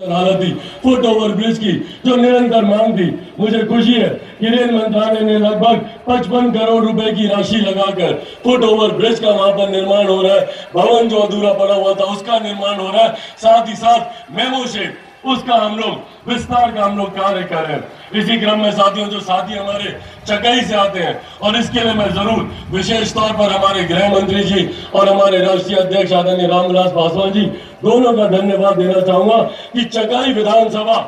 हालत थी foot over bridge की जो निरंतर मांग थी। मुझे खुशी है कि रेल मंत्रालय ने लगभग 55 करोड़ रुपए की राशि लगाकर फुट ओवर ब्रिज का वहां पर निर्माण हो रहा है। भवन जो अधूरा पड़ा हुआ था उसका निर्माण हो रहा है। साथ ही साथ मेमो शेड उसका हम लोग विस्तार का हम लोग कार्य कर रहे हैं। इसी क्रम में साथियों जो साथी हमारे चकाई से आते हैं और इसके लिए मैं जरूर विशेष तौर पर हमारे गृह मंत्री जी और हमारे राष्ट्रीय अध्यक्ष आदरणीय रामविलास पासवान जी दोनों का धन्यवाद देना चाहूंगा कि चकाई विधानसभा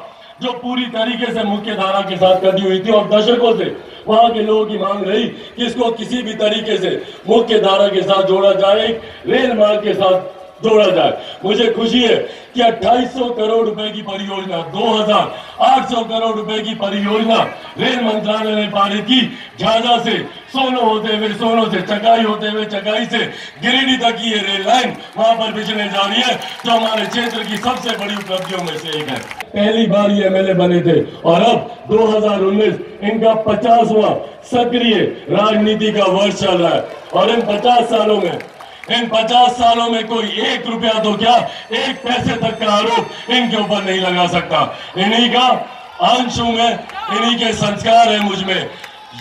जो पूरी तरीके से मुख्य धारा के साथ कटी हुई थी और दशकों से वहां के लोगों की मांग रही कि इसको किसी भी तरीके से मुख्य धारा के साथ जोड़ा जाए, एक रेल मार्ग के साथ जोड़ा जाए। मुझे खुशी है कि 2800 करोड़ रुपए की परियोजना 2800 करोड़ रुपए की परियोजना रेल मंत्रालय ने पारित की। झाझा से सोनो होते हुए, सोनो से चकाई होते हुए, चकाई से गिरिडीह तक की ये रेल लाइन वहां पर बिछने जा रही है जो हमारे क्षेत्र की सबसे बड़ी उपलब्धियों में से एक है। पहली बार ये एमएलए बने थे और अब 2019 इनका 50वां सक्रिय राजनीति का वर्ष चल रहा है और इन 50 सालों में कोई 1 रुपया तो क्या 1 पैसे तक का आरोप इनके ऊपर नहीं लगा सकता। इन्हीं का अंश हूं मैं, इन्हीं के संस्कार है मुझ में।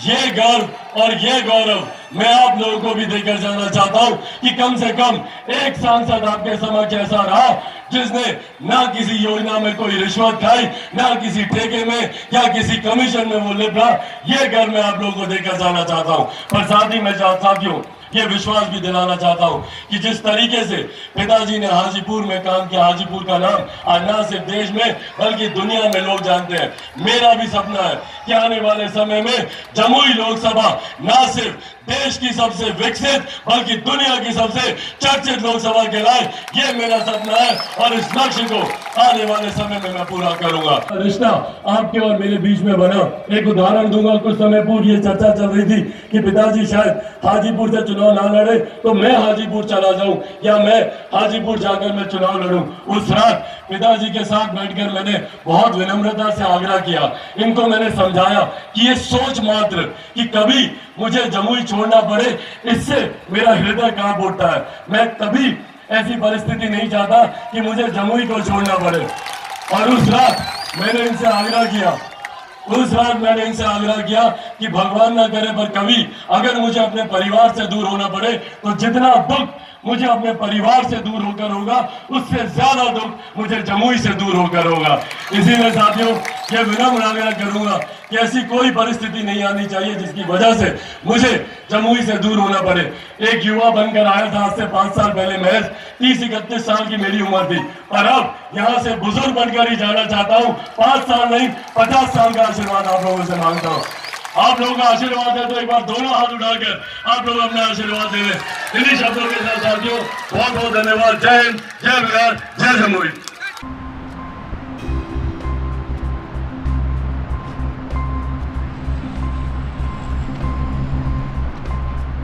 ये गर्व और ये गौरव मैं आप लोगों को भी देकर जाना चाहता हूं कि कम से कम एक सांसद आपके समक्ष ऐसा रहा जिसने ना किसी योजना में कोई रिश्वत खाई, ना किसी ठेके में या किसी कमीशन में वो लिपटा। ये गर्व मैं आप लोगों को देकर जाना चाहता हूं। पर साथ ही मैं साथियों ये विश्वास भी दिलाना चाहता हूं कि जिस तरीके से पिताजी ने हाजीपुर में काम किया, हाजीपुर का नाम आज ना सिर्फ देश में बल्कि दुनिया में लोग जानते हैं। मेरा भी सपना है कि आने वाले समय में जमुई लोकसभा ना सिर्फ देश की सबसे विकसित बल्कि दुनिया की सबसे चर्चित लोकसभा कहलाए, ये मेरा सपना है और इस लक्ष्य को आने वाले समय में मैं पूरा करूंगा। रिश्ता आपके और मेरे बीच में बना, एक उदाहरण दूंगा। कुछ समय पूर्व ये चर्चा चल रही थी कि पिताजी शायद हाजीपुर से चुनाव ना लड़े तो मैं हाजीपुर चला जाऊं या मैं हाजीपुर जाकर मैं चुनाव लड़ूं। उस रात पिताजी के साथ बैठकर मैंने बहुत विनम्रता से आग्रह किया, इनको मैंने समझाया कि ये सोच मात्र कि कभी मुझे जमुई छोड़ना पड़े, इससे मेरा हृदय कांप उठता है। मैं कभी ऐसी परिस्थिति नहीं चाहता कि मुझे जमुई को छोड़ना पड़े। और उस रात मैंने इनसे आग्रह किया कि भगवान ना करे पर कभी अगर मुझे अपने परिवार से दूर होना पड़े तो जितना दुख मुझे अपने परिवार से दूर होकर होगा उससे ज्यादा दुख मुझे जमुई से दूर होकर होगा। इसीलिए साथियों ये विनम्र आग्रह करूंगा कि ऐसी कोई परिस्थिति नहीं आनी चाहिए जिसकी वजह से मुझे जमुई से दूर होना पड़े। एक युवा बनकर आया था आज से 5 साल पहले, महज 30-31 साल की मेरी उम्र थी, पर अब यहाँ से बुजुर्ग बनकर ही जाना चाहता हूँ। 5 साल नहीं 50 साल का आशीर्वाद आप लोगों से मांगता हूँ। आप लोगों का आशीर्वाद है तो एक बार दोनों हाथ उठाकर आप लोग अपना आशीर्वाद दे दें। इन्हीं शब्दों के साथ साथियों बहुत बहुत धन्यवाद। जय हिंद, जय बिहार, जय जमुई।